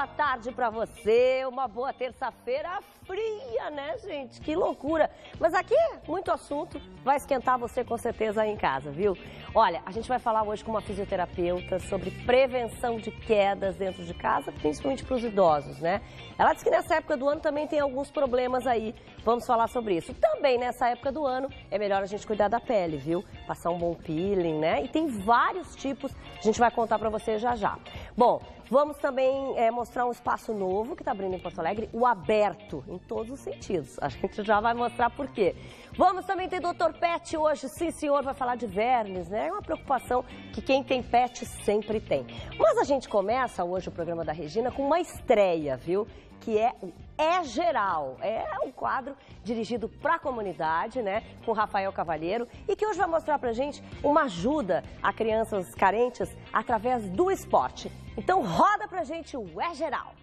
boa tarde pra você, uma boa terça-feira fria, né, gente? Que loucura! Mas aqui, muito assunto, vai esquentar você com certeza aí em casa, viu? Olha, a gente vai falar hoje com uma fisioterapeuta sobre prevenção de quedas dentro de casa, principalmente para os idosos, né? Ela disse que nessa época do ano também tem alguns problemas aí, vamos falar sobre isso. Também nessa época do ano é melhor a gente cuidar da pele, viu? Passar um bom peeling, né? E tem vários tipos, a gente vai contar pra você já já. Bom, vamos também mostrar um espaço novo que está abrindo em Porto Alegre, o Aberto, em todos os sentidos. A gente já vai mostrar por quê. Vamos também ter Dr. Pet hoje, sim senhor, vai falar de vermes, né? É uma preocupação que quem tem pet sempre tem. Mas a gente começa hoje o programa da Regina com uma estreia, viu? Que é o É Geral. É um quadro dirigido para a comunidade, né? Com o Rafael Cavalheiro e que hoje vai mostrar pra gente uma ajuda a crianças carentes através do esporte. Então roda pra gente o É Geral.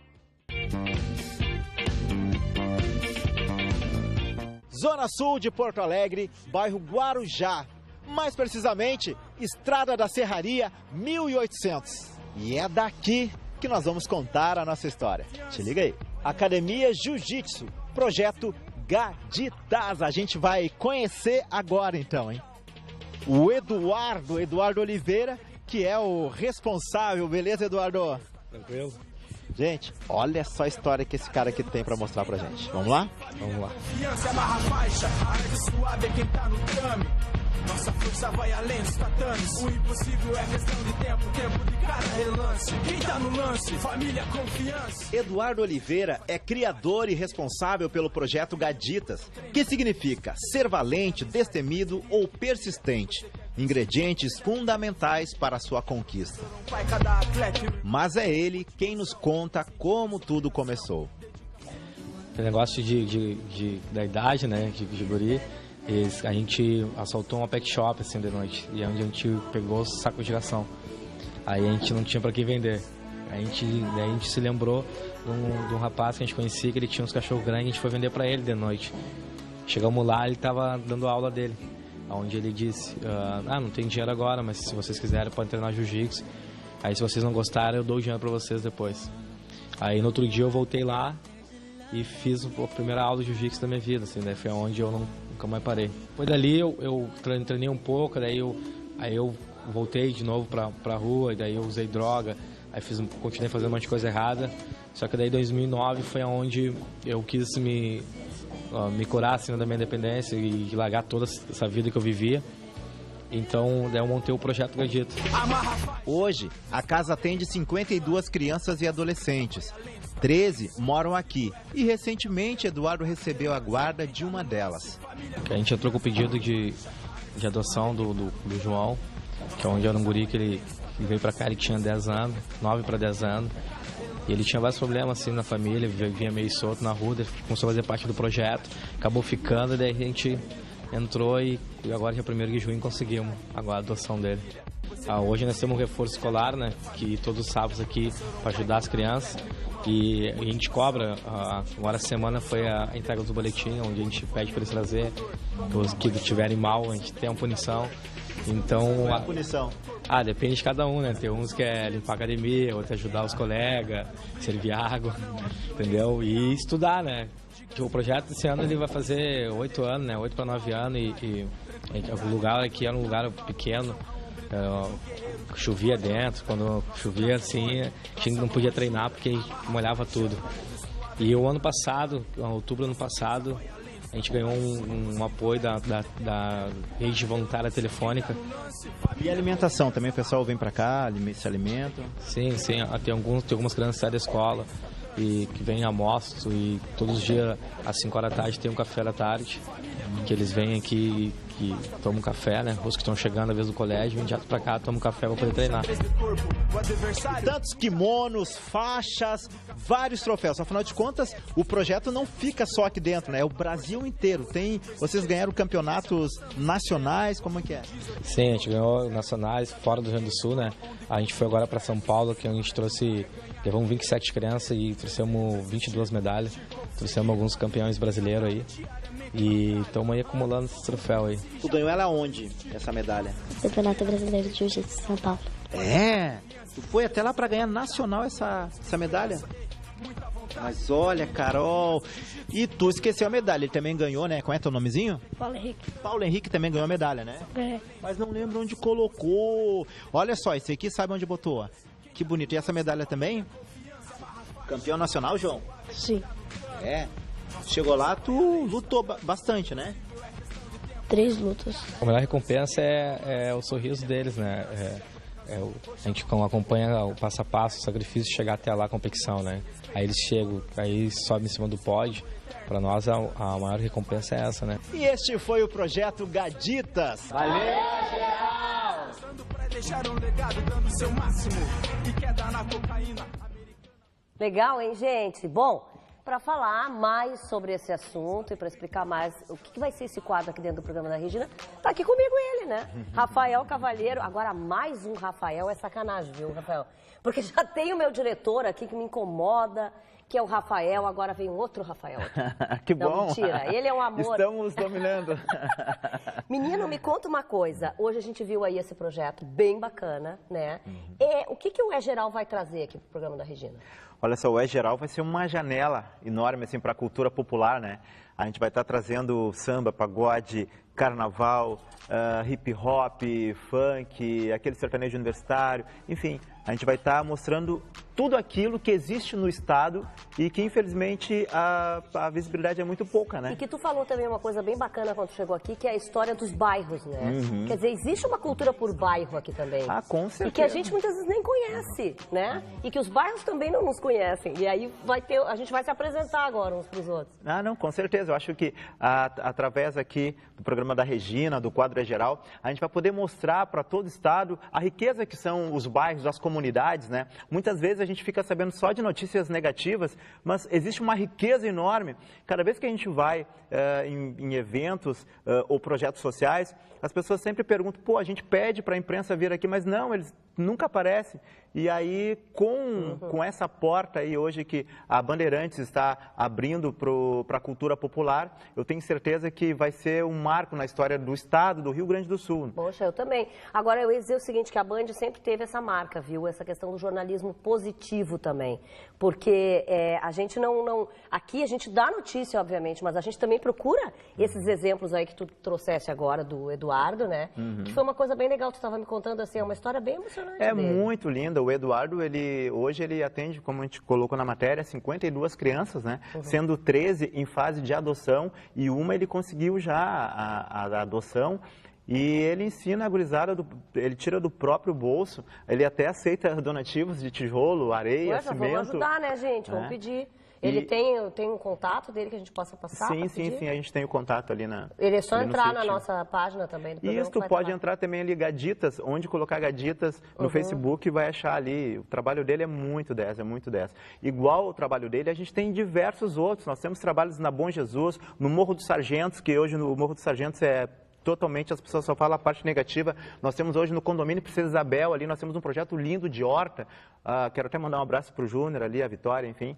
Zona Sul de Porto Alegre, bairro Guarujá. Mais precisamente, Estrada da Serraria 1800. E é daqui que nós vamos contar a nossa história. Te liga aí. Academia Jiu-Jitsu, projeto Gaditas. A gente vai conhecer agora então, hein? O Eduardo Oliveira, que é o responsável. Beleza, Eduardo? Tranquilo. Gente, olha só a história que esse cara aqui tem pra mostrar pra gente. Vamos lá? Vamos lá. Nossa força vai além dos tatames. O impossível é questão de tempo de cada relance. Quem tá no lance, família, confiança. Eduardo Oliveira é criador e responsável pelo projeto Gaditas, que significa ser valente, destemido ou persistente. Ingredientes fundamentais para a sua conquista. Mas é ele quem nos conta como tudo começou. O negócio da idade, né, de guri. A gente assaltou uma pet shop assim de noite, e é onde a gente pegou os sacos de ração. Aí a gente não tinha para quem vender. Daí a gente se lembrou de um rapaz que a gente conhecia, que ele tinha uns cachorros grandes, a gente foi vender para ele de noite. Chegamos lá, ele estava dando aula dele, onde ele disse, não tem dinheiro agora, mas se vocês quiserem podem treinar jiu-jitsu. Aí se vocês não gostarem, eu dou o dinheiro para vocês depois. Aí no outro dia eu voltei lá e fiz a primeira aula de jiu-jitsu da minha vida, assim, daí foi onde eu nunca mais parei. Depois dali eu treinei um pouco, daí eu voltei de novo pra rua, e daí eu usei droga, aí continuei fazendo um monte de coisa errada, só que daí 2009 foi onde eu quis me curar assim, da minha dependência e largar toda essa vida que eu vivia. Então, daí eu montei o projeto Gaditas. Hoje, a casa atende 52 crianças e adolescentes. 13 moram aqui e recentemente Eduardo recebeu a guarda de uma delas. A gente entrou com o pedido de adoção do João, que é onde era um guri que ele veio pra cá, ele tinha 10 anos, 9 para 10 anos. E ele tinha vários problemas assim na família, vivia meio solto na rua, ele começou a fazer parte do projeto, acabou ficando, e daí a gente entrou e agora dia 1º de junho conseguimos a adoção dele. Hoje nós temos um reforço escolar, né, que todos os sábados aqui para ajudar as crianças. E a gente cobra, agora a semana foi a entrega do boletim, onde a gente pede para eles trazer, os que estiverem mal, a gente tem uma punição. Então, qual é a punição? Depende de cada um, né? Tem uns que é limpar a academia, outros é ajudar os colegas, servir água, entendeu? E estudar, né? O projeto esse ano ele vai fazer 8 anos, né? 8 para 9 anos e o lugar aqui era um lugar pequeno. Chovia dentro, quando chovia assim, a gente não podia treinar porque molhava tudo. E o ano passado, em outubro do ano passado, a gente ganhou um apoio da rede voluntária telefônica. E a alimentação também, o pessoal vem pra cá, se alimenta? Sim, tem algumas crianças que saem da escola e que vêm almoços, e todos os dias às 5 horas da tarde tem um café da tarde, que eles vêm aqui e tomam café, né? Os que estão chegando às vezes do colégio, vêm direto pra cá, tomam café para poder treinar. Tantos kimonos, faixas, vários troféus. Afinal de contas, o projeto não fica só aqui dentro, né? É o Brasil inteiro. Vocês ganharam campeonatos nacionais, como é que é? Sim, a gente ganhou nacionais fora do Rio Grande do Sul, né? A gente foi agora para São Paulo, que a gente levamos 27 crianças e trouxemos 22 medalhas. Trouxemos alguns campeões brasileiros aí. E estamos aí acumulando esse troféu aí. Tu ganhou ela onde, essa medalha? Campeonato Brasileiro de Jiu-Jitsu de São Paulo. É? Tu foi até lá para ganhar nacional essa medalha? Mas olha, Carol, e tu esqueceu a medalha, ele também ganhou, né? Como é teu nomezinho? Paulo Henrique. Paulo Henrique também ganhou a medalha, né? É. Mas não lembro onde colocou. Olha só, esse aqui sabe onde botou, ó. Que bonito. E essa medalha também? Campeão nacional, João? Sim. É. Chegou lá, tu lutou bastante, né? 3 lutas. A melhor recompensa é o sorriso deles, né? A gente acompanha o passo a passo, o sacrifício de chegar até lá a competição, né? Aí eles chegam, aí sobem em cima do pódio. Para nós, a maior recompensa é essa, né? E este foi o projeto Gaditas. Valeu, geral! Deixar um legado dando seu máximo e queda na cocaína. Legal, hein, gente? Bom, para falar mais sobre esse assunto e para explicar mais o que vai ser esse quadro aqui dentro do programa da Regina, tá aqui comigo ele, né? Rafael Cavalheiro. Agora, mais um Rafael é sacanagem, viu, Rafael? Porque já tem o meu diretor aqui que me incomoda, que é o Rafael, agora vem outro Rafael. Que Não, bom. mentira, ele é um amor. Estamos dominando. Menino, me conta uma coisa. Hoje a gente viu aí esse projeto bem bacana, né? O que o É Geral vai trazer aqui pro programa da Regina? Olha só, o É Geral vai ser uma janela enorme assim, para a cultura popular, né? A gente vai estar trazendo samba, pagode, carnaval, hip hop, funk, aquele sertanejo universitário, enfim, a gente vai estar mostrando tudo aquilo que existe no estado e que infelizmente a visibilidade é muito pouca, né? E que tu falou também uma coisa bem bacana quando chegou aqui, que é a história dos bairros, né? Quer dizer, existe uma cultura por bairro aqui também. Ah, com certeza. E que a gente muitas vezes nem conhece, né? E que os bairros também não nos conhecem. E aí a gente vai se apresentar agora uns pros outros. Ah, não, com certeza. Eu acho que através aqui do programa da Regina, do quadro É Geral, a gente vai poder mostrar para todo o estado a riqueza que são os bairros, as comunidades, né? Muitas vezes a gente fica sabendo só de notícias negativas, mas existe uma riqueza enorme. Cada vez que a gente vai em eventos ou projetos sociais, as pessoas sempre perguntam, pô, a gente pede para a imprensa vir aqui, mas não, eles nunca aparecem. E aí, com essa porta aí hoje que a Bandeirantes está abrindo para a cultura popular, eu tenho certeza que vai ser um marco na história do estado, do Rio Grande do Sul. Poxa, eu também. Agora, eu ia dizer o seguinte, que a Band sempre teve essa marca, viu? Essa questão do jornalismo positivo também. Porque a gente não... Aqui a gente dá notícia, obviamente, mas a gente também procura esses exemplos aí que tu trouxeste agora, do Eduardo, né? Que foi uma coisa bem legal, tu estava me contando, assim, é uma história bem emocionante É dele. muito linda. O Eduardo, hoje ele atende, como a gente colocou na matéria, 52 crianças, né? Sendo 13 em fase de adoção e uma ele conseguiu já a adoção. E ele ensina a gurizada, ele tira do próprio bolso, ele até aceita donativos de tijolo, areia, Poxa, cimento. vamos ajudar, né, gente? Vamos pedir. Ele tem um contato dele que a gente possa passar? Sim, a gente tem o contato ali na... Ele é só ali no entrar na sítio. nossa página também do programa. Isso, tu pode entrar também ali, Gaditas, onde colocar Gaditas no Facebook, vai achar ali. O trabalho dele é muito 10, é muito 10. Igual o trabalho dele, a gente tem diversos outros. Nós temos trabalhos na Bom Jesus, no Morro dos Sargentos, que hoje no Morro dos Sargentos totalmente, as pessoas só falam a parte negativa. Nós temos hoje no condomínio Princesa Isabel, ali nós temos um projeto lindo de horta. Quero até mandar um abraço para o Júnior ali, a Vitória, enfim.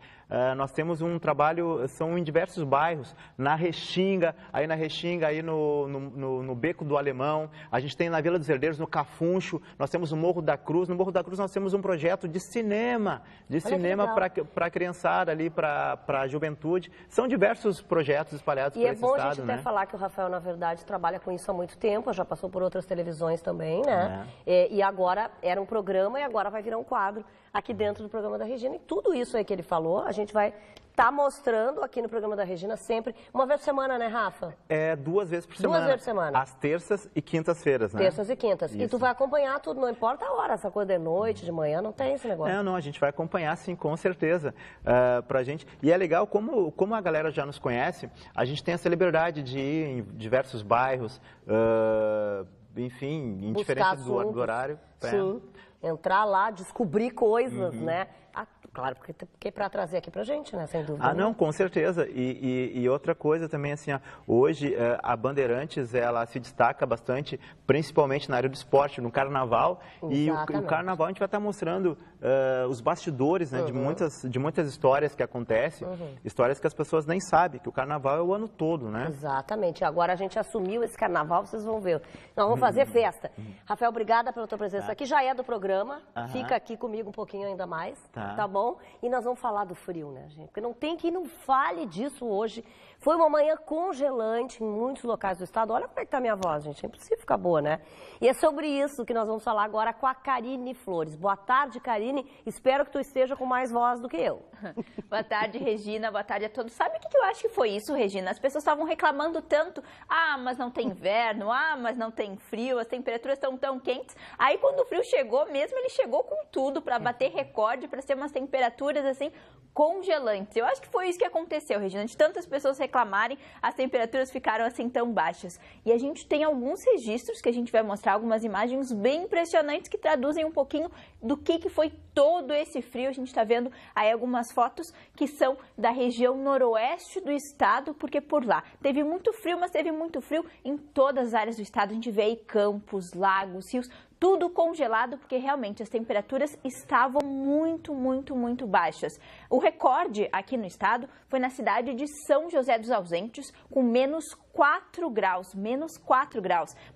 Nós temos um trabalho, são em diversos bairros, na Restinga, aí no Beco do Alemão, a gente tem na Vila dos Herdeiros, no Cafuncho, nós temos o Morro da Cruz. No Morro da Cruz nós temos um projeto de cinema para a criançada ali, para a juventude. São diversos projetos espalhados por esse estado. E é bom a gente até falar que o Rafael, na verdade, trabalha com isso há muito tempo, já passou por outras televisões também, né? E agora era um programa e agora vai virar um quadro aqui dentro do programa da Regina. E tudo isso aí que ele falou, a gente vai estar mostrando aqui no programa da Regina sempre, uma vez por semana, né, Rafa? 2 vezes por semana. 2 vezes por semana. Às terças e quintas-feiras, né? Terças e quintas. Isso. E tu vai acompanhar tudo, não importa a hora, essa coisa de noite, de manhã, não tem esse negócio. Não, a gente vai acompanhar sim, com certeza, pra gente. E é legal, como a galera já nos conhece, a gente tem essa liberdade de ir em diversos bairros, enfim, indiferente do horário. Sim, entrar lá, descobrir coisas, né? Claro, porque para trazer aqui pra gente, né? Sem dúvida. Não, com certeza. E outra coisa também, assim, hoje a Bandeirantes, ela se destaca bastante, principalmente na área do esporte, no carnaval. Exatamente. E o carnaval a gente vai estar mostrando os bastidores, né, de muitas histórias que acontecem, histórias que as pessoas nem sabem, que o carnaval é o ano todo, né? Exatamente. Agora a gente assumiu esse carnaval, vocês vão ver. Nós vamos fazer festa. Rafael, obrigada pela tua presença aqui. Já é do programa. Fica aqui comigo um pouquinho ainda mais, tá bom? E nós vamos falar do frio, né, gente? Porque não tem quem não fale disso hoje. Foi uma manhã congelante em muitos locais do estado. Olha como é que tá a minha voz, gente. É impossível ficar boa, né? E é sobre isso que nós vamos falar agora com a Karine Flores. Boa tarde, Karine. Espero que tu esteja com mais voz do que eu. Boa tarde, Regina. Boa tarde a todos. Sabe o que eu acho que foi isso, Regina? As pessoas estavam reclamando tanto. Ah, mas não tem inverno. Ah, mas não tem frio. As temperaturas estão tão quentes. Aí, quando o frio chegou mesmo, ele chegou com tudo para bater recorde, para ser umas temperaturas, assim, congelantes. Eu acho que foi isso que aconteceu, Regina. De tantas pessoas reclamarem, as temperaturas ficaram assim tão baixas. E a gente tem alguns registros que a gente vai mostrar, algumas imagens bem impressionantes que traduzem um pouquinho do que foi todo esse frio. A gente está vendo aí algumas fotos que são da região noroeste do estado, porque por lá teve muito frio, mas teve muito frio em todas as áreas do estado. A gente vê aí campos, lagos, rios, tudo congelado, porque realmente as temperaturas estavam muito baixas. O recorde aqui no estado foi na cidade de São José dos Ausentes, com menos 4 graus.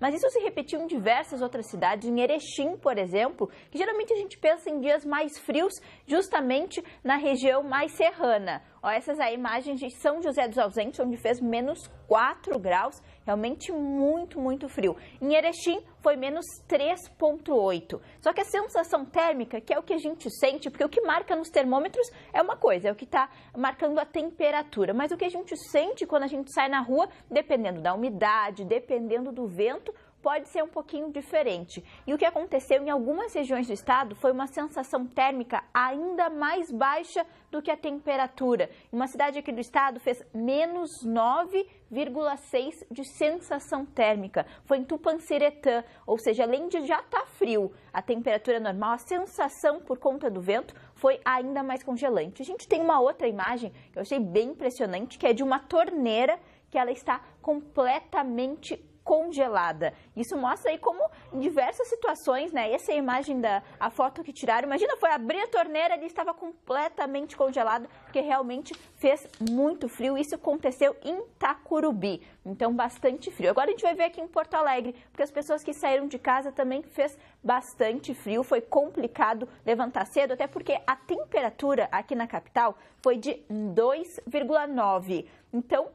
Mas isso se repetiu em diversas outras cidades, em Erechim, por exemplo, que geralmente a gente pensa em dias mais frios, justamente na região mais serrana. Ó, essas aí imagens de São José dos Ausentes, onde fez menos 4 graus, realmente muito frio. Em Erechim foi menos 3,8. Só que a sensação térmica, que é o que a gente sente, porque o que marca nos termômetros é uma coisa, é o que está marcando a temperatura. Mas o que a gente sente quando a gente sai na rua, dependendo da umidade, dependendo do vento, pode ser um pouquinho diferente. E o que aconteceu em algumas regiões do estado foi uma sensação térmica ainda mais baixa do que a temperatura. Uma cidade aqui do estado fez menos 9,6 de sensação térmica. Foi em Tupanciretã, ou seja, além de já estar frio, a temperatura normal, a sensação por conta do vento foi ainda mais congelante. A gente tem uma outra imagem que eu achei bem impressionante, que é de uma torneira que ela está completamente congelada. Isso mostra aí como em diversas situações, né? Essa é a imagem a foto que tiraram. Imagina, foi abrir a torneira, ele estava completamente congelado, porque realmente fez muito frio. Isso aconteceu em Itacurubi, então bastante frio. Agora a gente vai ver aqui em Porto Alegre, porque as pessoas que saíram de casa também fez bastante frio, foi complicado levantar cedo, até porque a temperatura aqui na capital foi de 2,9. Então,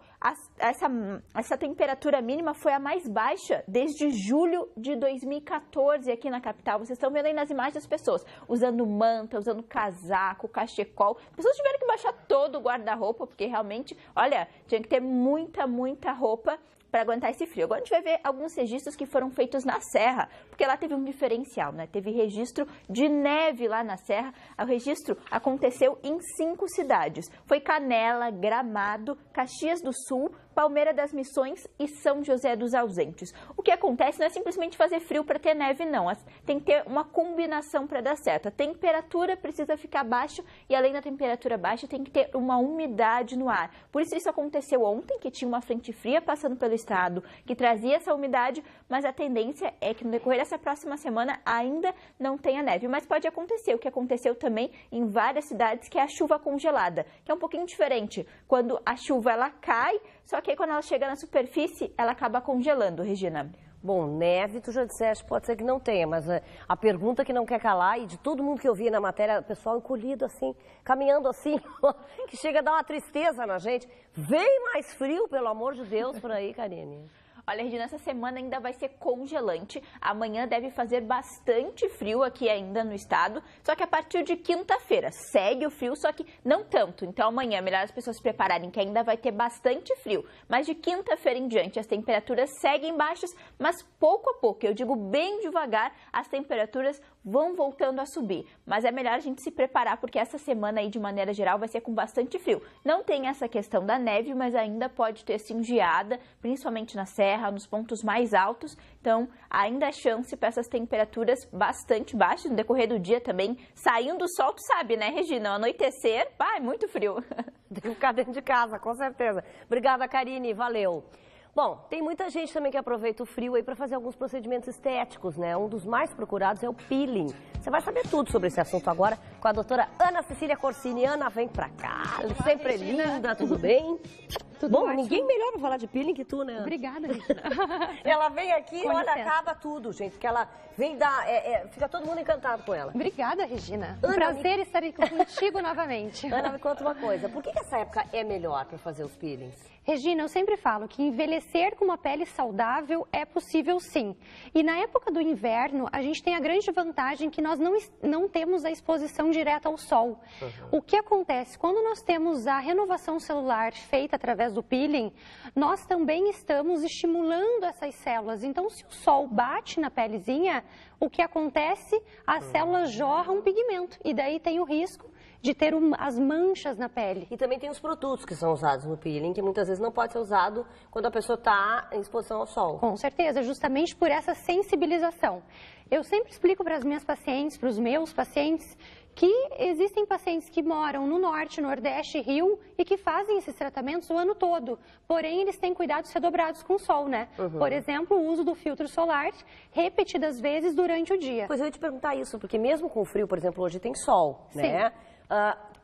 essa temperatura mínima foi a mais baixa desde julho de 2014 aqui na capital. Vocês estão vendo aí nas imagens das pessoas usando manta, usando casaco, cachecol. As pessoas tiveram que baixar todo o guarda-roupa, porque realmente, olha, tinha que ter muita roupa para aguentar esse frio. Agora a gente vai ver alguns registros que foram feitos na Serra, porque lá teve um diferencial, né? Teve registro de neve lá na Serra. O registro aconteceu em 5 cidades. Foi Canela, Gramado, Caxias do Sul, Palmeira das Missões e São José dos Ausentes. O que acontece não é simplesmente fazer frio para ter neve, não. Tem que ter uma combinação para dar certo. A temperatura precisa ficar baixa e, além da temperatura baixa, tem que ter uma umidade no ar. Por isso aconteceu ontem, que tinha uma frente fria passando pelo estado, que trazia essa umidade, mas a tendência é que no decorrer dessa próxima semana ainda não tenha neve. Mas pode acontecer o que aconteceu também em várias cidades, que é a chuva congelada, que é um pouquinho diferente. Quando a chuva ela cai, só que aí quando ela chega na superfície, ela acaba congelando, Regina. Bom, neve, tu já disseste, pode ser que não tenha, mas a pergunta que não quer calar, e de todo mundo que eu vi na matéria, o pessoal encolhido assim, caminhando assim, que chega a dar uma tristeza na gente. Vem mais frio, pelo amor de Deus, por aí, Karine. Olha, Regina, essa semana ainda vai ser congelante. Amanhã deve fazer bastante frio aqui ainda no estado. Só que a partir de quinta-feira segue o frio, só que não tanto. Então amanhã é melhor as pessoas se prepararem, que ainda vai ter bastante frio. Mas de quinta-feira em diante as temperaturas seguem baixas, mas pouco a pouco, eu digo bem devagar, as temperaturas vão voltando a subir. Mas é melhor a gente se preparar, porque essa semana aí, de maneira geral, vai ser com bastante frio. Não tem essa questão da neve, mas ainda pode ter sim geada, principalmente na serra, nos pontos mais altos. Então, ainda há chance para essas temperaturas bastante baixas no decorrer do dia também. Saindo do sol, tu sabe, né, Regina? Ao anoitecer, é muito frio. Tem que ficar dentro de casa, com certeza. Obrigada, Karine. Valeu. Bom, tem muita gente também que aproveita o frio aí para fazer alguns procedimentos estéticos, né? Um dos mais procurados é o peeling. Você vai saber tudo sobre esse assunto agora com a doutora Ana Cecília Corsini. Ana, vem pra cá, sempre linda, tudo bem? Tudo Bom, ótimo. ninguém melhor pra falar de peeling que tu, né, Ana? Obrigada, Regina. Ela vem aqui, Com olha, licença. acaba tudo, gente, que ela vem dar, fica todo mundo encantado com ela. Obrigada, Regina. Ana, Um prazer estar aqui contigo novamente. Ana, me conta uma coisa, por que essa época é melhor para fazer os peelings? Regina, eu sempre falo que envelhecer com uma pele saudável é possível sim. E na época do inverno, a gente tem a grande vantagem que nós não temos a exposição direta ao sol. O que acontece? Quando nós temos a renovação celular feita através do peeling, nós também estamos estimulando essas células. Então, se o sol bate na pelezinha, o que acontece? As células jorram pigmento e daí tem o risco de ter as manchas na pele. E também tem os produtos que são usados no peeling, que muitas vezes não pode ser usado quando a pessoa está em exposição ao sol. Com certeza, justamente por essa sensibilização. Eu sempre explico para as minhas pacientes, para os meus pacientes, que existem pacientes que moram no Norte, Nordeste, Rio e que fazem esses tratamentos o ano todo. Porém, eles têm cuidados redobrados com o sol, né? Por exemplo, o uso do filtro solar repetidas vezes durante o dia. Pois eu ia te perguntar isso, porque mesmo com frio, por exemplo, hoje tem sol, Sim. né?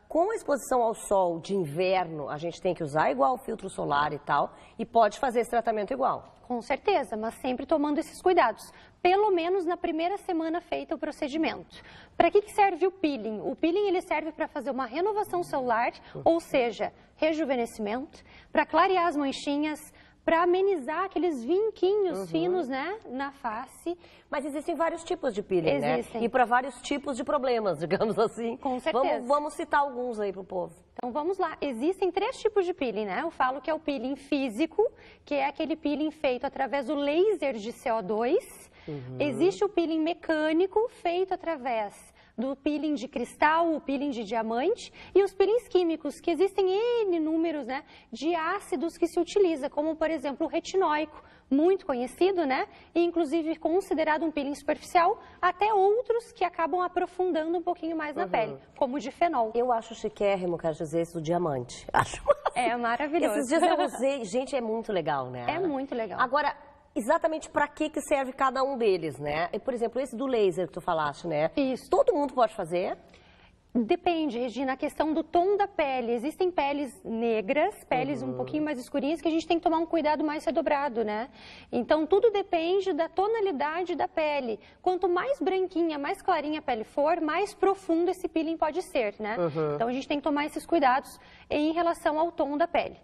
Com a exposição ao sol de inverno, a gente tem que usar igual o filtro solar e tal, e pode fazer esse tratamento igual. Com certeza, mas sempre tomando esses cuidados, pelo menos na primeira semana feita o procedimento. Para que serve o peeling? O peeling ele serve para fazer uma renovação celular, ou seja, rejuvenescimento, para clarear as manchinhas, para amenizar aqueles vinquinhos finos, né, na face. Mas existem vários tipos de peeling, Existem. né? E para vários tipos de problemas, digamos assim. Com certeza. Vamos citar alguns aí pro povo. Então vamos lá, existem 3 tipos de peeling, né? Eu falo que é o peeling físico, que é aquele peeling feito através do laser de CO2. Existe o peeling mecânico, feito através do peeling de cristal, o peeling de diamante e os peelings químicos, que existem N números, né, de ácidos que se utiliza, como por exemplo o retinóico, muito conhecido, né, e inclusive considerado um peeling superficial, até outros que acabam aprofundando um pouquinho mais na pele, como o de fenol. Eu acho chiquérrimo, quero dizer, esse do diamante. Acho. É maravilhoso. Esses dias eu usei, gente, é muito legal, né? É muito legal. Agora, exatamente para que serve cada um deles, né? E, por exemplo, esse do laser que tu falaste, né? Isso. Todo mundo pode fazer? Depende, Regina, a questão do tom da pele. Existem peles negras, peles um pouquinho mais escurinhas, que a gente tem que tomar um cuidado mais redobrado, né? Então, tudo depende da tonalidade da pele. Quanto mais branquinha, mais clarinha a pele for, mais profundo esse peeling pode ser, né? Então, a gente tem que tomar esses cuidados em relação ao tom da pele.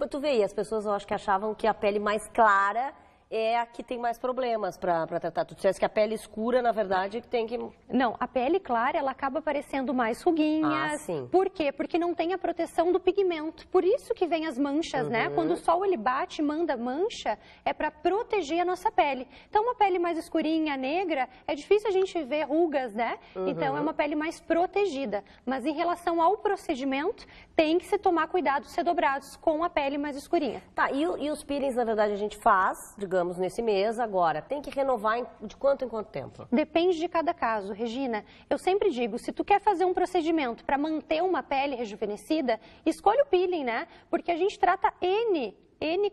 Tu vê aí, as pessoas eu acho que achavam que a pele mais clara é a que tem mais problemas para tratar. Tu disseste que a pele escura, na verdade, tem que... Não, a pele clara, ela acaba aparecendo mais ruguinhas. Ah, sim. Por quê? Porque não tem a proteção do pigmento. Por isso que vem as manchas, né? Quando o sol ele bate e manda mancha, é para proteger a nossa pele. Então, uma pele mais escurinha, negra, é difícil a gente ver rugas, né? Então, é uma pele mais protegida. Mas em relação ao procedimento, tem que se tomar cuidados redobrados com a pele mais escurinha. Tá, e os peelings, na verdade, a gente faz, digamos, nesse mês agora. Tem que renovar de quanto em quanto tempo? Depende de cada caso, Regina. Eu sempre digo, se tu quer fazer um procedimento para manter uma pele rejuvenescida, escolha o peeling, né? Porque a gente trata N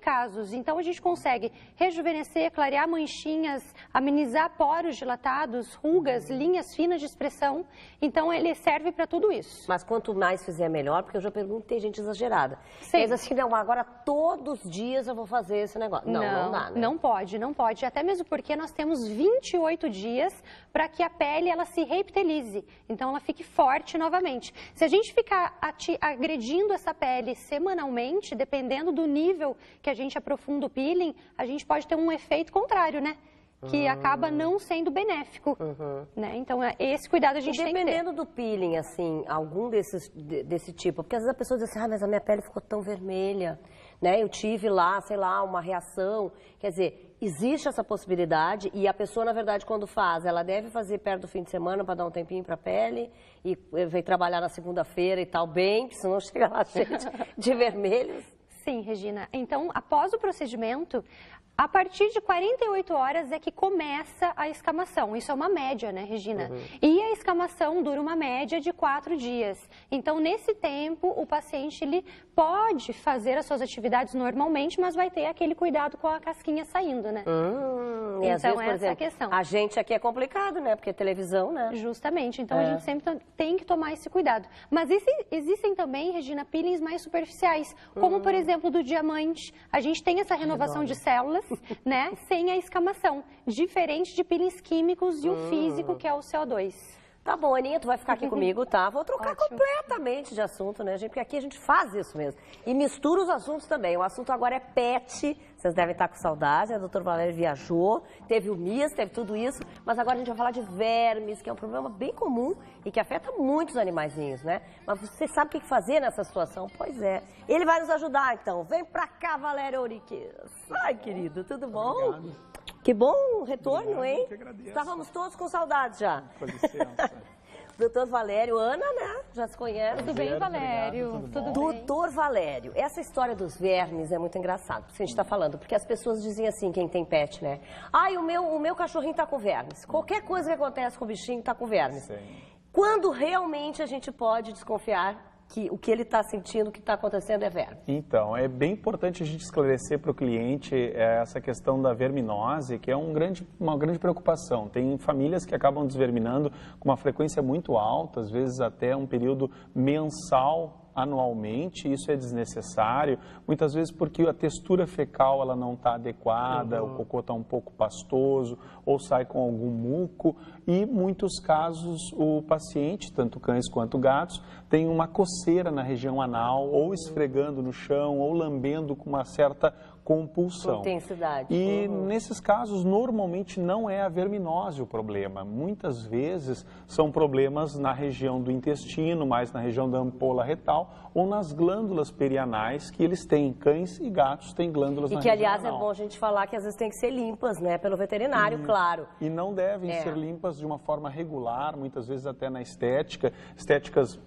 casos. Então, a gente consegue rejuvenescer, clarear manchinhas, amenizar poros dilatados, rugas, linhas finas de expressão. Então, ele serve para tudo isso. Mas quanto mais fizer, melhor, porque eu já pergunto, tem gente exagerada. Sim. Mas assim, não, agora todos os dias eu vou fazer esse negócio. Não dá, né? Não pode, não pode. Até mesmo porque nós temos 28 dias para que a pele ela se reepitelize. Então, ela fique forte novamente. Se a gente ficar agredindo essa pele semanalmente, dependendo do nível que a gente aprofunda o peeling, a gente pode ter um efeito contrário, né? Que acaba não sendo benéfico, né? Então, esse cuidado a gente tem que ter. Dependendo do peeling, assim, algum desse tipo, porque às vezes a pessoa diz assim, mas a minha pele ficou tão vermelha, né? Eu tive lá, sei lá, uma reação. Quer dizer, existe essa possibilidade e a pessoa, na verdade, quando faz, ela deve fazer perto do fim de semana para dar um tempinho para a pele e vem trabalhar na segunda-feira e tal, bem, que senão chega lá cheio de vermelhos. Sim, Regina. Então, após o procedimento, A partir de 48 horas é que começa a escamação. Isso é uma média, né, Regina? E a escamação dura uma média de 4 dias. Então, nesse tempo, o paciente ele pode fazer as suas atividades normalmente, mas vai ter aquele cuidado com a casquinha saindo, né? E Então, às vezes, por essa é a exemplo, questão. a gente aqui é complicado, né? Porque é televisão, né? Justamente, então a gente sempre tem que tomar esse cuidado. Mas existem também, Regina, peelings mais superficiais, como por exemplo do diamante. A gente tem essa renovação de células, né, sem a escamação, diferente de peelings químicos e o físico, que é o CO2. Tá bom, Aninha, tu vai ficar aqui comigo, tá? Vou trocar Ótimo. completamente de assunto, né, gente? Porque aqui a gente faz isso mesmo. E mistura os assuntos também. O assunto agora é pet. Vocês devem estar com saudade, né? O doutor Valério viajou, teve o MIS, teve tudo isso. Mas agora a gente vai falar de vermes, que é um problema bem comum e que afeta muitos animaizinhos, né? Mas você sabe o que fazer nessa situação? Pois é. Ele vai nos ajudar, então. Vem pra cá, Valério Euriques. Ai, querido, tudo bom? Obrigado. Que bom retorno, obrigado, hein? Que agradeço. Estávamos todos com saudades já. Com licença. Doutor Valério, Ana, né? Já se conhece. Tudo bem, Valério? Obrigado, Tudo bem? Doutor Valério, essa história dos vermes é muito engraçada, porque a gente está falando, porque as pessoas dizem assim, quem tem pet, né? Ai, o meu cachorrinho tá com vermes. Qualquer coisa que acontece com o bichinho tá com vermes. Sim. Quando realmente a gente pode desconfiar que o que ele está sentindo, o que está acontecendo é verme? Então, é bem importante a gente esclarecer para o cliente essa questão da verminose, que é uma grande preocupação. Tem famílias que acabam desverminando com uma frequência muito alta, às vezes até um período mensal, anualmente. Isso é desnecessário, muitas vezes porque a textura fecal ela não está adequada, o cocô está um pouco pastoso ou sai com algum muco e, em muitos casos, o paciente, tanto cães quanto gatos, tem uma coceira na região anal, ou esfregando no chão, ou lambendo com uma certa compulsão. Intensidade. E nesses casos, normalmente não é a verminose o problema. Muitas vezes são problemas na região do intestino, mais na região da ampola retal ou nas glândulas perianais que eles têm. Cães e gatos têm glândulas na região anal. E que, aliás, é bom a gente falar que às vezes tem que ser limpas, né? Pelo veterinário, claro. E não devem ser limpas de uma forma regular, muitas vezes até na estética. Estéticas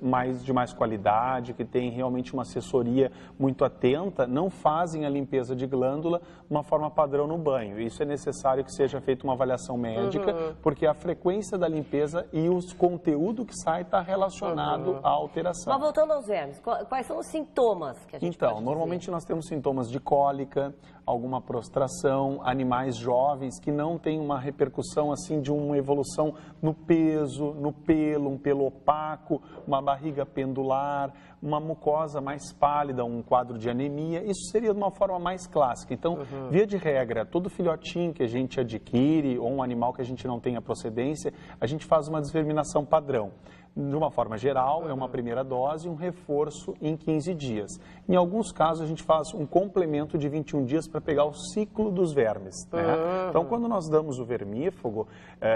de mais qualidade, que têm realmente uma assessoria muito atenta, não fazem a limpeza de glândula de uma forma padrão no banho. Isso é necessário que seja feita uma avaliação médica, porque a frequência da limpeza e o conteúdo que sai está relacionado à alteração. Mas voltando aos vermes, quais são os sintomas que a gente pode dizer? Normalmente nós temos sintomas de cólica, alguma prostração, animais jovens que não têm uma repercussão assim de uma evolução no peso, no pelo, um pelo opaco, uma barriga pendular, uma mucosa mais pálida, um quadro de anemia. Isso seria de uma forma mais clássica. Então, via de regra, todo filhotinho que a gente adquire ou um animal que a gente não tenha procedência, a gente faz uma desverminação padrão. De uma forma geral, é uma primeira dose e um reforço em 15 dias. Em alguns casos, a gente faz um complemento de 21 dias para pegar o ciclo dos vermes. Né? Então, quando nós damos o vermífugo,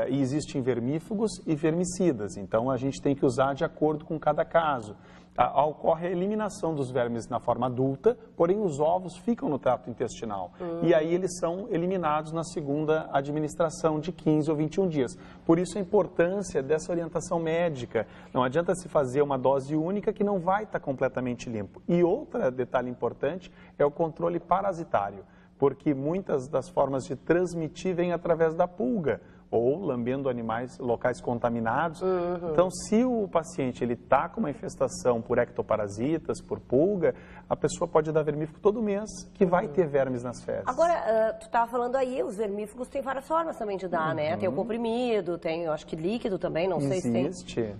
existem vermífugos e vermicidas. Então, a gente tem que usar de acordo com cada caso. Ocorre a eliminação dos vermes na forma adulta, porém os ovos ficam no trato intestinal. E aí eles são eliminados na segunda administração de 15 ou 21 dias. Por isso a importância dessa orientação médica. Não adianta se fazer uma dose única que não vai estar completamente limpo. E outro detalhe importante é o controle parasitário, porque muitas das formas de transmitir vêm através da pulga, ou lambendo animais locais contaminados. Então, se o paciente está com uma infestação por ectoparasitas, por pulga, a pessoa pode dar vermífugo todo mês, que vai ter vermes nas fezes. Agora, tu estava falando aí, os vermífugos tem várias formas também de dar, né? Tem o comprimido, tem, eu acho que líquido também, não sei se tem. Existe.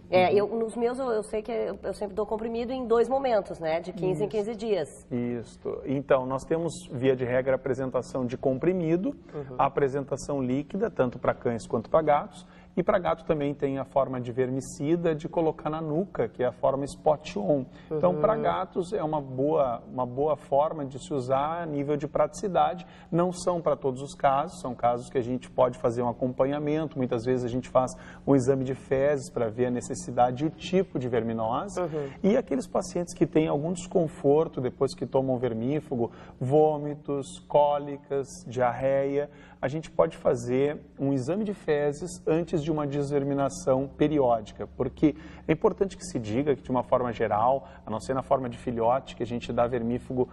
Nos meus, eu sei que eu sempre dou comprimido em 2 momentos, né? De 15 em 15 dias. Isso. Então, nós temos, via de regra, a apresentação de comprimido, a apresentação líquida, tanto para cães quanto para gatos. E para gato também tem a forma de vermicida de colocar na nuca, que é a forma spot-on. Então, para gatos é uma boa forma de se usar a nível de praticidade. Não são para todos os casos, são casos que a gente pode fazer um acompanhamento. Muitas vezes a gente faz um exame de fezes para ver a necessidade e o tipo de verminose. E aqueles pacientes que têm algum desconforto depois que tomam vermífugo, vômitos, cólicas, diarreia, a gente pode fazer um exame de fezes antes de uma desverminação periódica, porque é importante que se diga que, de uma forma geral, a não ser na forma de filhote, que a gente dá vermífugo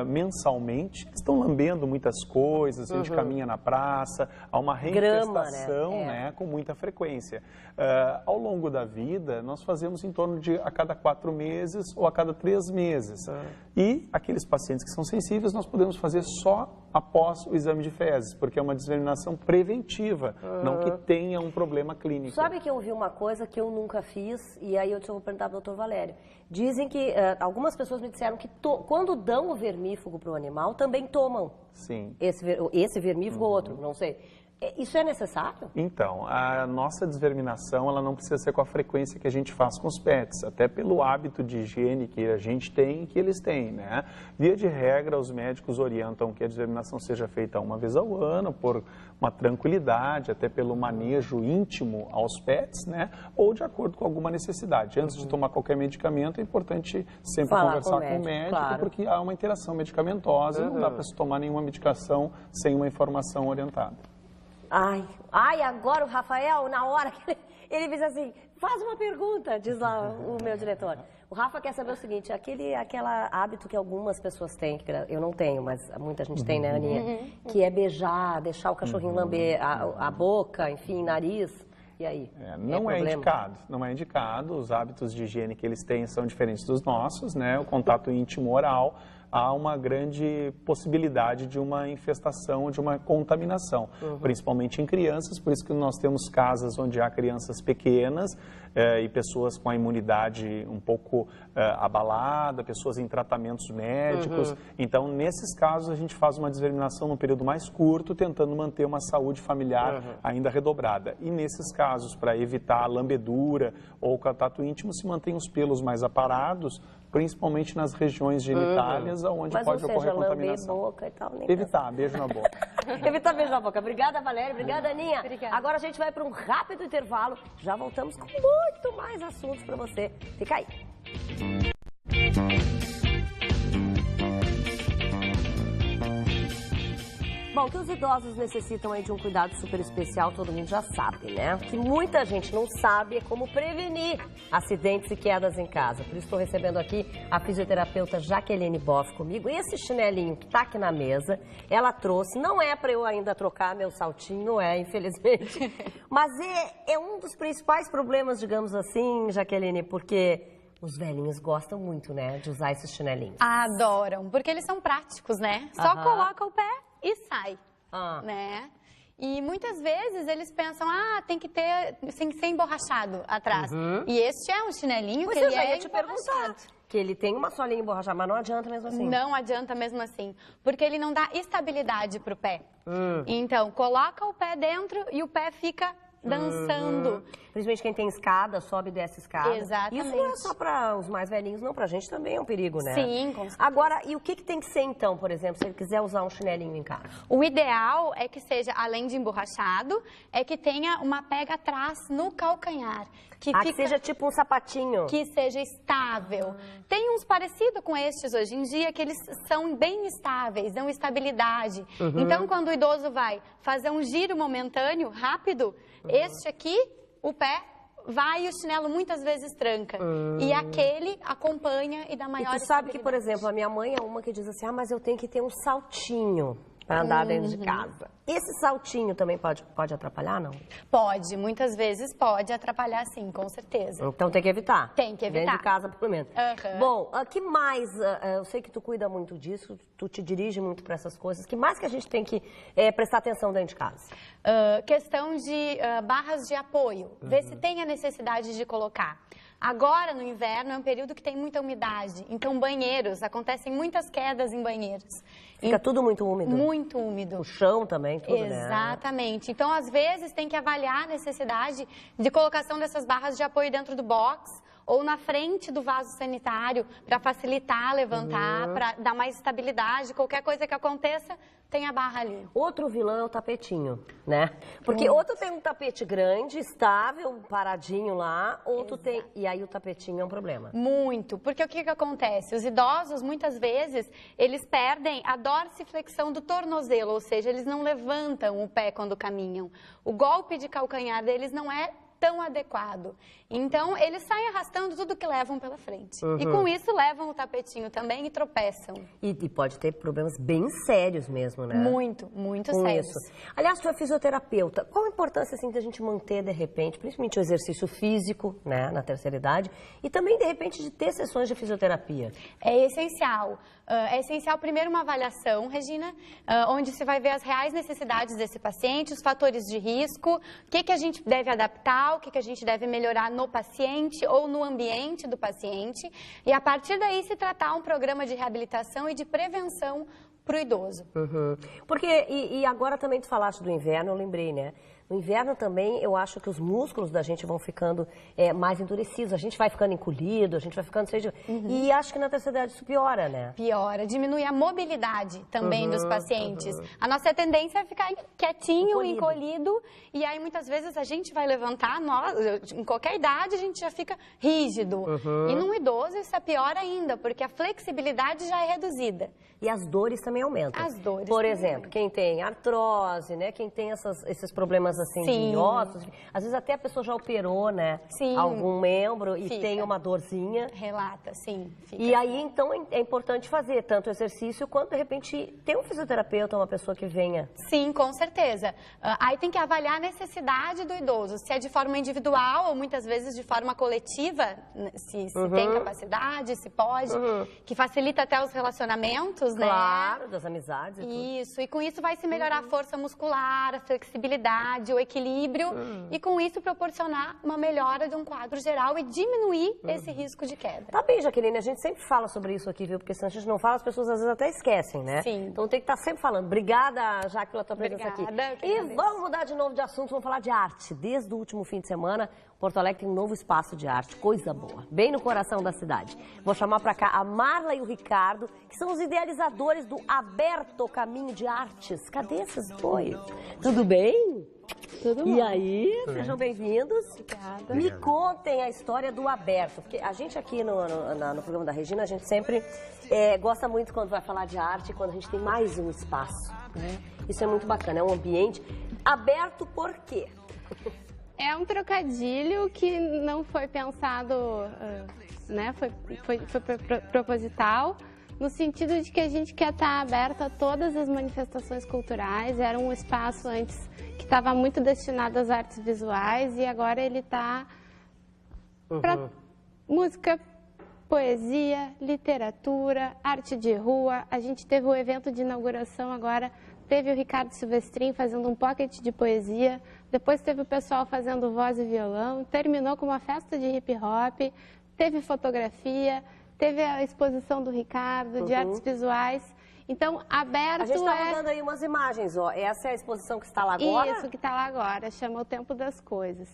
mensalmente, estão lambendo muitas coisas, a gente caminha na praça, há uma reinfestação, né, com muita frequência. Ao longo da vida, nós fazemos em torno de a cada 4 meses ou a cada 3 meses. E aqueles pacientes que são sensíveis, nós podemos fazer só após o exame de fezes, porque é uma disseminação preventiva, não que tenha um problema clínico. Sabe que eu ouvi uma coisa que eu nunca fiz, e aí eu vou perguntar para o doutor Valério. Dizem que, algumas pessoas me disseram que quando dão o vermífugo para o animal, também tomam. Sim. Esse vermífugo ou outro, não sei. Isso é necessário? Então, a nossa desverminação, ela não precisa ser com a frequência que a gente faz com os pets, até pelo hábito de higiene que a gente tem e que eles têm, né? Via de regra, os médicos orientam que a desverminação seja feita uma vez ao ano, por uma tranquilidade, até pelo manejo íntimo aos pets, né? Ou de acordo com alguma necessidade. Antes de tomar qualquer medicamento, é importante sempre conversar com o médico, claro, porque há uma interação medicamentosa, não dá para se tomar nenhuma medicação sem uma informação orientada. Ai, agora o Rafael, na hora que ele diz assim, faz uma pergunta, diz lá o meu diretor. O Rafa quer saber o seguinte, aquele hábito que algumas pessoas têm, que eu não tenho, mas muita gente tem, né, Aninha? Que é beijar, deixar o cachorrinho lamber a boca, enfim, nariz. E aí? Não é indicado. Os hábitos de higiene que eles têm são diferentes dos nossos, né? O contato íntimo oral, há uma grande possibilidade de uma infestação, de uma contaminação, principalmente em crianças, por isso que nós temos casas onde há crianças pequenas e pessoas com a imunidade um pouco abalada, pessoas em tratamentos médicos. Então, nesses casos, a gente faz uma desverminação num período mais curto, tentando manter uma saúde familiar ainda redobrada. E nesses casos, para evitar a lambedura ou o contato íntimo, se mantém os pelos mais aparados, principalmente nas regiões genitálias, onde pode ocorrer contaminação. Boca e tal, Evitar, beijo na boca. Evitar beijo na boca. Obrigada, Valéria. Obrigada, Aninha. Obrigada. Agora a gente vai para um rápido intervalo. Já voltamos com muito mais assuntos para você. Fica aí. Bom, que os idosos necessitam aí de um cuidado super especial, todo mundo já sabe, né? O que muita gente não sabe é como prevenir acidentes e quedas em casa. Por isso estou recebendo aqui a fisioterapeuta Jaqueline Boff comigo. E esse chinelinho que está aqui na mesa, ela trouxe, não é para eu ainda trocar meu saltinho, não é, infelizmente. Mas é um dos principais problemas, digamos assim, Jaqueline, porque os velhinhos gostam muito, né, de usar esses chinelinhos. Adoram, porque eles são práticos, né? Só coloca o pé e sai, né? E muitas vezes eles pensam, tem que ser emborrachado atrás. E este é um chinelinho que ele é emborrachado. Que ele tem uma solinha emborrachada, mas não adianta mesmo assim. Não adianta mesmo assim, porque ele não dá estabilidade pro pé. Então, coloca o pé dentro e o pé fica dançando. Principalmente quem tem escada, sobe e desce escada. Exatamente. Isso não é só para os mais velhinhos, não. Pra gente também é um perigo, né? Sim, com certeza. Agora, e o que tem que ser então, por exemplo, se ele quiser usar um chinelinho em casa? O ideal é que seja, além de emborrachado, é que tenha uma pega atrás no calcanhar. Que seja tipo um sapatinho. Que seja estável. Tem uns parecidos com estes hoje em dia, que eles são bem estáveis, dão estabilidade. Então, quando o idoso vai fazer um giro momentâneo, rápido, este aqui, o pé vai e o chinelo muitas vezes tranca. E aquele acompanha e dá maior estabilidade. E tu sabe que, por exemplo, a minha mãe é uma que diz assim, mas eu tenho que ter um saltinho para andar dentro de casa. Esse saltinho também pode atrapalhar, não? Pode, muitas vezes pode atrapalhar sim, com certeza. Então tem que evitar? Tem que evitar. Dentro de casa, pelo menos. Bom, que mais, eu sei que tu cuida muito disso, tu te dirige muito para essas coisas, que mais que a gente tem que prestar atenção dentro de casa? Questão de barras de apoio, ver se tem a necessidade de colocar. Agora, no inverno, é um período que tem muita umidade. Então, banheiros, acontecem muitas quedas em banheiros. Fica tudo muito úmido? Muito úmido. O chão também, tudo, Exatamente. Né? Então, às vezes, tem que avaliar a necessidade de colocação dessas barras de apoio dentro do box ou na frente do vaso sanitário, para facilitar, levantar, para dar mais estabilidade. Qualquer coisa que aconteça, tem a barra ali. Outro vilão é o tapetinho, né? Porque ou tu tem um tapete grande, estável, paradinho lá, ou tu tem... E aí o tapetinho é um problema. Muito, porque o que acontece? Os idosos, muitas vezes, eles perdem a dorsiflexão do tornozelo, ou seja, eles não levantam o pé quando caminham. O golpe de calcanhar deles não é tão adequado. Então, eles saem arrastando tudo que levam pela frente. E com isso, levam o tapetinho também e tropeçam. E pode ter problemas bem sérios mesmo, né? Muito Com sérios. isso. Aliás, tu é fisioterapeuta. Qual a importância, assim, da gente manter, de repente, principalmente o exercício físico, né, na terceira idade, e também, de repente, de ter sessões de fisioterapia? É essencial. É essencial, primeiro, uma avaliação, Regina, onde você vai ver as reais necessidades desse paciente, os fatores de risco, o que a gente deve adaptar, o que a gente deve melhorar no paciente ou no ambiente do paciente. E, a partir daí, se tratar um programa de reabilitação e de prevenção para o idoso. Porque, e agora também tu falaste do inverno, eu lembrei, né? No inverno também, eu acho que os músculos da gente vão ficando mais endurecidos, a gente vai ficando encolhido, a gente vai ficando... E acho que na terceira idade isso piora, né? Piora, diminui a mobilidade também dos pacientes. A nossa tendência é ficar quietinho, encolhido, e aí muitas vezes a gente vai levantar, em qualquer idade a gente já fica rígido. E num idoso isso é pior ainda, porque a flexibilidade já é reduzida. E as dores também aumentam. As dores Por também exemplo, quem tem artrose, né? Quem tem esses problemas assim de ossos, às vezes até a pessoa já operou, né? Sim. Algum membro e tem uma dorzinha. Relata, sim. E aí, então, é importante fazer tanto exercício quanto, de repente, ter um fisioterapeuta, uma pessoa que venha. Sim, com certeza. Aí tem que avaliar a necessidade do idoso, se é de forma individual ou muitas vezes de forma coletiva, se tem capacidade, se pode, que facilita até os relacionamentos, né? Claro, das amizades e tudo. Isso, e com isso vai se melhorar a força muscular, a flexibilidade, o equilíbrio, e com isso proporcionar uma melhora de um quadro geral e diminuir esse risco de queda. Tá bem, Jaqueline, a gente sempre fala sobre isso aqui, viu? Porque se a gente não fala, as pessoas às vezes até esquecem, né? Sim. Então tem que estar sempre falando. Obrigada, Jaque, pela tua presença aqui. E vamos mudar de novo de assunto, vamos falar de arte. Desde o último fim de semana, Porto Alegre tem um novo espaço de arte, coisa boa, bem no coração da cidade. Vou chamar pra cá a Marla e o Ricardo, que são os idealizadores do Aberto Caminho de Artes. Cadê esses dois? Tudo bem? Tudo bom. E aí, sejam bem-vindos. Obrigada. Me contem a história do Aberto, porque a gente aqui no programa da Regina, a gente sempre gosta muito quando vai falar de arte, quando a gente tem mais um espaço, né? Isso é muito bacana, é um ambiente aberto por quê? É um trocadilho que não foi pensado, né? Foi proposital, no sentido de que a gente quer estar aberto a todas as manifestações culturais. Era um espaço antes que estava muito destinado às artes visuais e agora ele está para música, poesia, literatura, arte de rua. A gente teve o evento de inauguração agora, teve o Ricardo Silvestrin fazendo um pocket de poesia, depois teve o pessoal fazendo voz e violão, terminou com uma festa de hip hop, teve fotografia, teve a exposição do Ricardo, de artes visuais. Então, aberto. A gente está mandando aí umas imagens, ó. Essa é a exposição que está lá agora? Isso, que está lá agora, chama O Tempo das Coisas.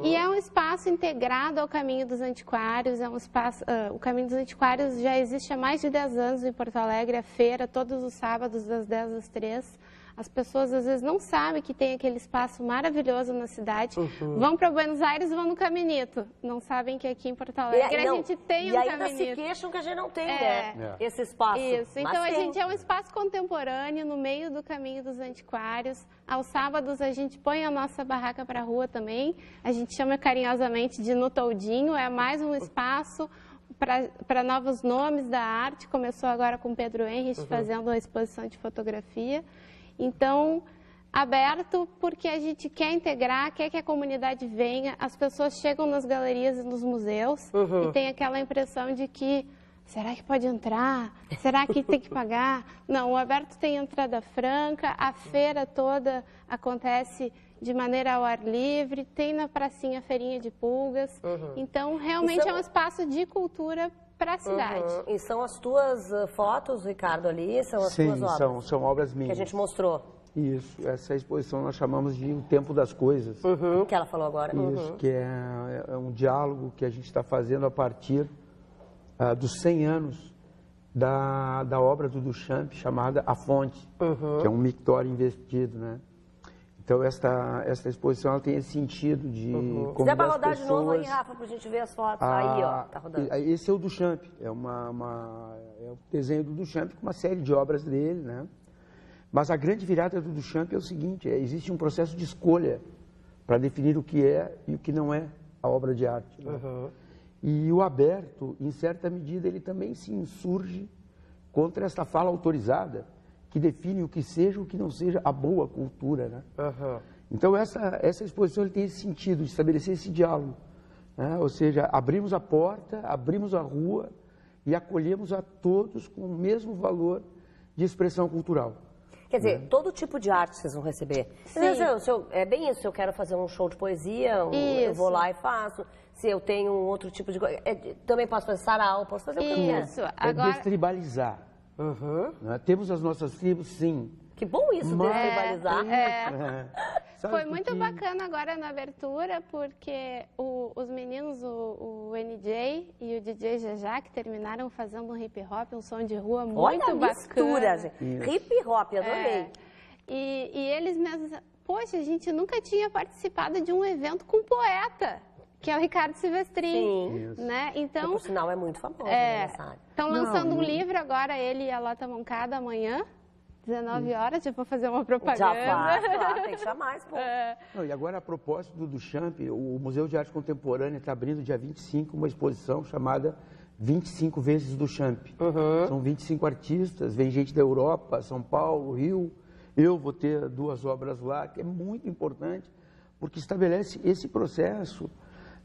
E é um espaço integrado ao Caminho dos Antiquários, é um espaço... o Caminho dos Antiquários já existe há mais de 10 anos em Porto Alegre, a feira, todos os sábados, das 10 às 3. As pessoas às vezes não sabem que tem aquele espaço maravilhoso na cidade. Vão para Buenos Aires e vão no Caminito. Não sabem que aqui em Porto Alegre a gente tem um Caminito. E ainda se queixam que a gente não tem, né? Esse espaço. Isso, então a gente é um espaço contemporâneo no meio do Caminho dos Antiquários. Aos sábados a gente põe a nossa barraca para a rua também. A gente chama carinhosamente de No Toldinho. É mais um espaço para novos nomes da arte. Começou agora com Pedro Henrich fazendo uma exposição de fotografia. Então, aberto porque a gente quer integrar, quer que a comunidade venha. As pessoas chegam nas galerias e nos museus e tem aquela impressão de que, será que pode entrar? Será que tem que pagar? Não, o aberto tem entrada franca, a feira toda acontece de maneira ao ar livre, tem na pracinha Feirinha de Pulgas. Então, realmente é um espaço de cultura para a cidade. E são as tuas fotos, Ricardo, ali? São as tuas obras? São obras minhas. Que a gente mostrou. Isso, essa exposição nós chamamos de O Tempo das Coisas. Que ela falou agora. Isso, que é um diálogo que a gente está fazendo a partir dos 100 anos da obra do Duchamp, chamada A Fonte, que é um mictório investido, né? Então, esta exposição ela tem esse sentido de Se der para rodar de novo aí, Rafa, para a gente ver as fotos. Aí, ó, tá rodando. Esse é o Duchamp, é o desenho do Duchamp com uma série de obras dele, né? Mas a grande virada do Duchamp é o seguinte, existe um processo de escolha para definir o que é e o que não é a obra de arte. Né? E o aberto, em certa medida, ele também se insurge contra essa fala autorizada que define o que seja ou o que não seja a boa cultura. Né? Então, essa exposição ele tem esse sentido de estabelecer esse diálogo. Né? Ou seja, abrimos a porta, abrimos a rua e acolhemos a todos com o mesmo valor de expressão cultural. Quer dizer, todo tipo de arte vocês vão receber. É bem isso, se eu quero fazer um show de poesia, eu vou lá e faço. Se eu tenho um outro tipo de coisa, também posso fazer sarau, posso fazer o que eu quero. Isso, agora... destribalizar. Né? Temos as nossas tribos, sim. Que bom isso, destribalizar. Foi muito bacana agora na abertura, porque os meninos, o NJ e o DJ Jajá, que terminaram fazendo um hip hop, um som de rua muito bacana. Mistura, gente. Hip hop, adorei. E eles mesmos, poxa, a gente nunca tinha participado de um evento com poeta, que é o Ricardo Silvestrin, né? Então, que, por sinal, é muito famoso nessa área. Estão lançando um livro agora, ele e a Lota Moncada, amanhã. 19 horas, já vou fazer uma propaganda. Já faz, claro, tem que chamar esse povo. Não, e agora, a propósito do Duchamp, o Museu de Arte Contemporânea está abrindo dia 25 uma exposição chamada 25 vezes Duchamp. São 25 artistas, vem gente da Europa, São Paulo, Rio. Eu vou ter 2 obras lá, que é muito importante, porque estabelece esse processo,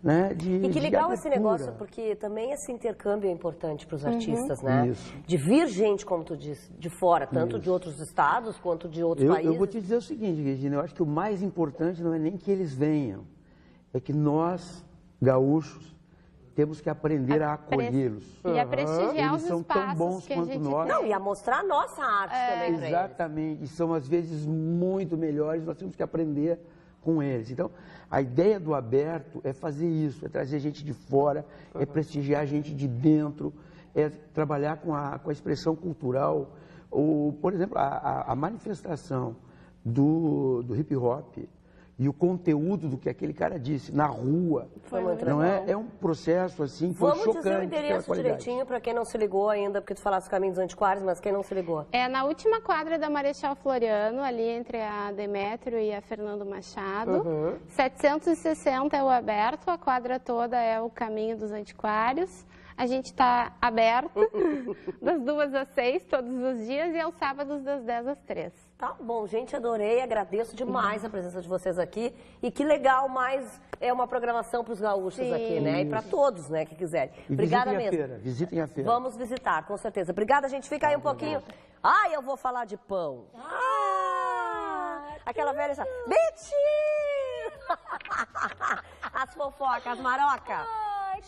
né, e que legal esse negócio, porque também esse intercâmbio é importante para os artistas, né? Isso. De vir gente, como tu disse, de fora, tanto de outros estados quanto de outros países. Eu vou te dizer o seguinte, Regina, eu acho que o mais importante não é nem que eles venham, é que nós, gaúchos, temos que aprender a acolhê-los. E a prestigiar eles os são espaços tão bons que quanto a gente nós. Não, e a mostrar a nossa arte também para eles. Exatamente, e são às vezes muito melhores, nós temos que aprender com eles. Então, a ideia do aberto é fazer isso, é trazer gente de fora, é prestigiar gente de dentro, é trabalhar com a expressão cultural. Por exemplo, a manifestação do hip hop e o conteúdo do que aquele cara disse na rua, não é um processo assim, foi chocante. Vamos dizer o endereço direitinho para quem não se ligou ainda, porque tu falaste Caminhos Antiquários, mas quem não se ligou. É na última quadra da Marechal Floriano, ali entre a Demétrio e a Fernando Machado. 760 é o aberto, a quadra toda é o Caminho dos Antiquários. A gente está aberto das 2 às 6 todos os dias e aos sábados das 10 às 3. Tá bom, gente, adorei, agradeço demais a presença de vocês aqui. E que legal, mais é uma programação para os gaúchos aqui, né? E para todos, né, que quiserem. Obrigada mesmo. Visitem a feira. Vamos visitar, com certeza. Obrigada, gente. Fica aí um pouquinho. Ai, eu vou falar de pão. Aquela velha... Betinho! As fofocas, as marocas.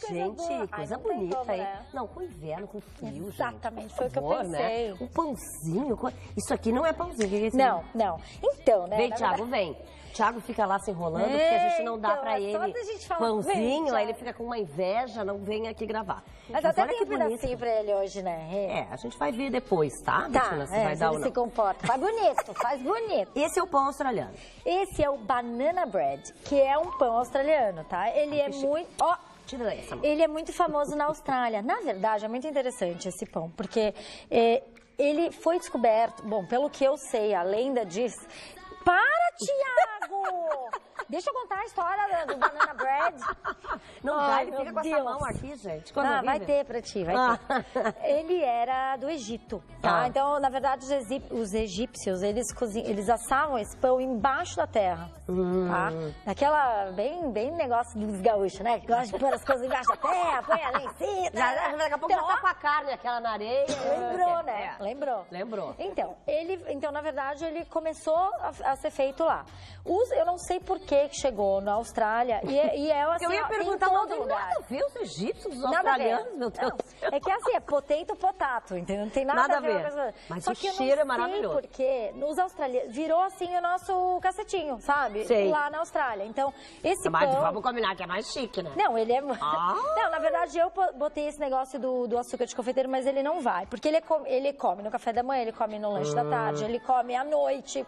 Gente, coisa bonita aí. Não, com inverno, com frio, Exatamente, gente. foi o que eu pensei. Né? Um pãozinho. Isso aqui não é pãozinho. Que é isso? Não. Então, né? Vem, Thiago, vem. Thiago fica lá se enrolando, porque a gente não dá pra ele pãozinho, aí ele fica com uma inveja, não vem aqui gravar. Mas até tem um pedacinho pra ele hoje, né? A gente vai ver depois, tá? Tá, se vai dar ou ele não. se comporta. Faz bonito, faz bonito. Esse é o pão australiano. Esse é o banana bread, que é um pão australiano, tá? Ele é muito... Ele é muito famoso na Austrália. Na verdade, é muito interessante esse pão, porque ele foi descoberto, bom, pelo que eu sei, a lenda diz... Para, Thiago! Deixa eu contar a história do banana bread. Não dá, ele fica com essa mão aqui, gente. Vai ter pra ti, vai ter. Ele era do Egito, tá? Então, na verdade, os egípcios, eles assavam esse pão embaixo da terra, tá? Daquela, bem negócio dos gaúchos, né? Que gosta de pôr as coisas embaixo da terra, põe ali em cima. Daqui a pouco já tá com a carne, aquela na areia. Lembrou, né? Lembrou. Então, na verdade, ele começou a ser feito lá. Eu não sei por que chegou na Austrália e é assim, eu ia perguntar, em todo lugar. Nada a ver os egípcios, os australianos, meu Deus. É que assim, é potato, entendeu? Não tem nada a ver. Mas só o que cheiro é maravilhoso. Porque nos australianos virou assim o nosso cacetinho, sabe? Sei. Lá na Austrália. Então, esse mas pão... vamos combinar que é mais chique, né? Não, ele é... Não, na verdade, eu botei esse negócio do açúcar de confeiteiro, mas ele não vai. Porque ele come no café da manhã, ele come no lanche da tarde, ele come à noite...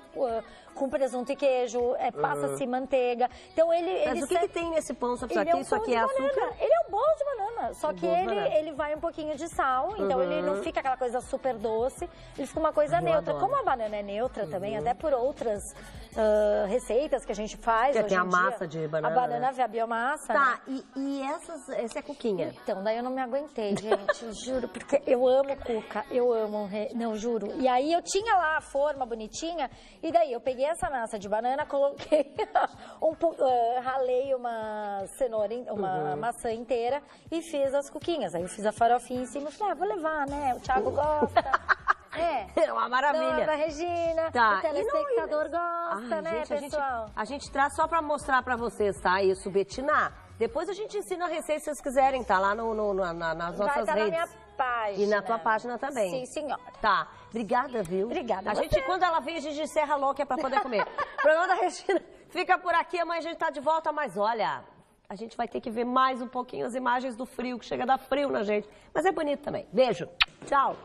com presunto e queijo, passa-se manteiga. Então Mas o que tem nesse pão? Só isso aqui é açúcar? Ele é um bolo de banana, só que ele vai um pouquinho pouquinho de sal, então ele não fica aquela coisa super doce, ele fica uma coisa neutra. adoro. Como a banana é neutra também, até por outras receitas que a gente faz Que hoje tem a em dia, massa de banana, a banana né? vê a biomassa, Tá, né? e essa é cuquinha? Então, daí eu não me aguentei, gente, juro, porque eu amo cuca, eu amo, não, juro. E aí eu tinha lá a forma bonitinha, e daí eu peguei essa massa de banana, coloquei, ralei uma cenoura, uma maçã inteira e fiz as cuquinhas. Aí eu fiz a farofinha em cima e falei, vou levar, né, o Thiago gosta. É uma maravilha. Da Regina, Tá. o telespectador gosta, Ai, né, gente, pessoal? a gente traz só pra mostrar pra vocês, tá? Isso, Betina. Depois a gente ensina a receita se vocês quiserem, tá? Lá nas Vai nossas estar redes. na minha página. E na tua página também. Sim, senhora. Tá. Obrigada, viu? Obrigada A a gente, você. quando ela vem, a gente encerra louca pra poder comer. O programa da Regina fica por aqui. Amanhã a gente tá de volta, mas olha, a gente vai ter que ver mais um pouquinho as imagens do frio, que chega a dar frio na gente. Mas é bonito também. Beijo. Tchau.